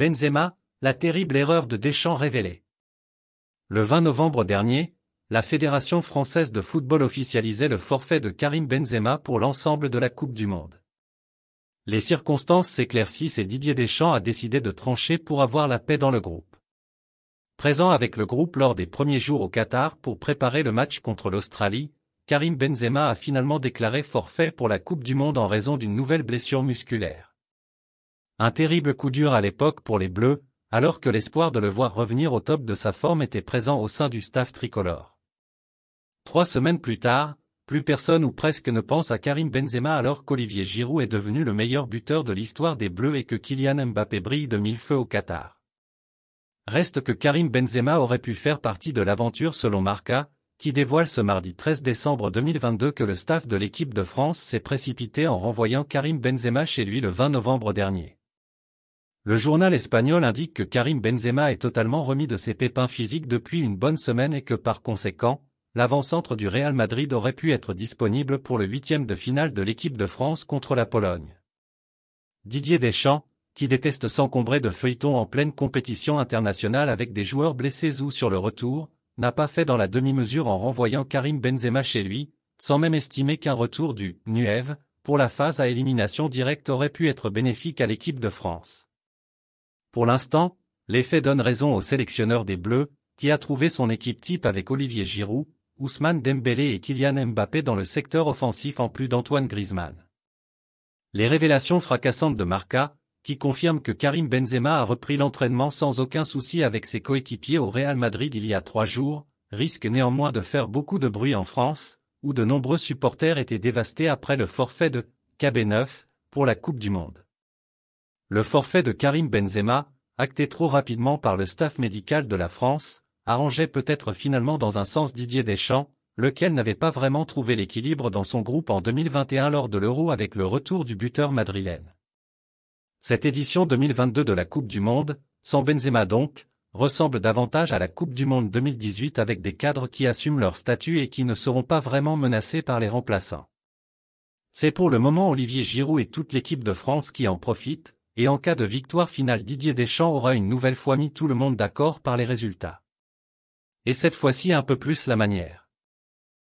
Benzema, la terrible erreur de Deschamps révélée. Le 20 novembre dernier, la Fédération française de football officialisait le forfait de Karim Benzema pour l'ensemble de la Coupe du Monde. Les circonstances s'éclaircissent et Didier Deschamps a décidé de trancher pour avoir la paix dans le groupe. Présent avec le groupe lors des premiers jours au Qatar pour préparer le match contre l'Australie, Karim Benzema a finalement déclaré forfait pour la Coupe du Monde en raison d'une nouvelle blessure musculaire. Un terrible coup dur à l'époque pour les Bleus, alors que l'espoir de le voir revenir au top de sa forme était présent au sein du staff tricolore. 3 semaines plus tard, plus personne ou presque ne pense à Karim Benzema alors qu'Olivier Giroud est devenu le meilleur buteur de l'histoire des Bleus et que Kylian Mbappé brille de mille feux au Qatar. Reste que Karim Benzema aurait pu faire partie de l'aventure selon Marca, qui dévoile ce mardi 13 décembre 2022 que le staff de l'équipe de France s'est précipité en renvoyant Karim Benzema chez lui le 20 novembre dernier. Le journal espagnol indique que Karim Benzema est totalement remis de ses pépins physiques depuis une bonne semaine et que par conséquent, l'avant-centre du Real Madrid aurait pu être disponible pour le 8e de finale de l'équipe de France contre la Pologne. Didier Deschamps, qui déteste s'encombrer de feuilletons en pleine compétition internationale avec des joueurs blessés ou sur le retour, n'a pas fait dans la demi-mesure en renvoyant Karim Benzema chez lui, sans même estimer qu'un retour du « Nueve » pour la phase à élimination directe aurait pu être bénéfique à l'équipe de France. Pour l'instant, les faits donnent raison au sélectionneur des Bleus, qui a trouvé son équipe type avec Olivier Giroud, Ousmane Dembélé et Kylian Mbappé dans le secteur offensif en plus d'Antoine Griezmann. Les révélations fracassantes de Marca, qui confirment que Karim Benzema a repris l'entraînement sans aucun souci avec ses coéquipiers au Real Madrid il y a 3 jours, risquent néanmoins de faire beaucoup de bruit en France, où de nombreux supporters étaient dévastés après le forfait de KB9 pour la Coupe du Monde. Le forfait de Karim Benzema, acté trop rapidement par le staff médical de la France, arrangeait peut-être finalement dans un sens Didier Deschamps, lequel n'avait pas vraiment trouvé l'équilibre dans son groupe en 2021 lors de l'Euro avec le retour du buteur madrilène. Cette édition 2022 de la Coupe du Monde, sans Benzema donc, ressemble davantage à la Coupe du Monde 2018 avec des cadres qui assument leur statut et qui ne seront pas vraiment menacés par les remplaçants. C'est pour le moment Olivier Giroud et toute l'équipe de France qui en profitent, et en cas de victoire finale Didier Deschamps aura une nouvelle fois mis tout le monde d'accord par les résultats. Et cette fois-ci un peu plus la manière.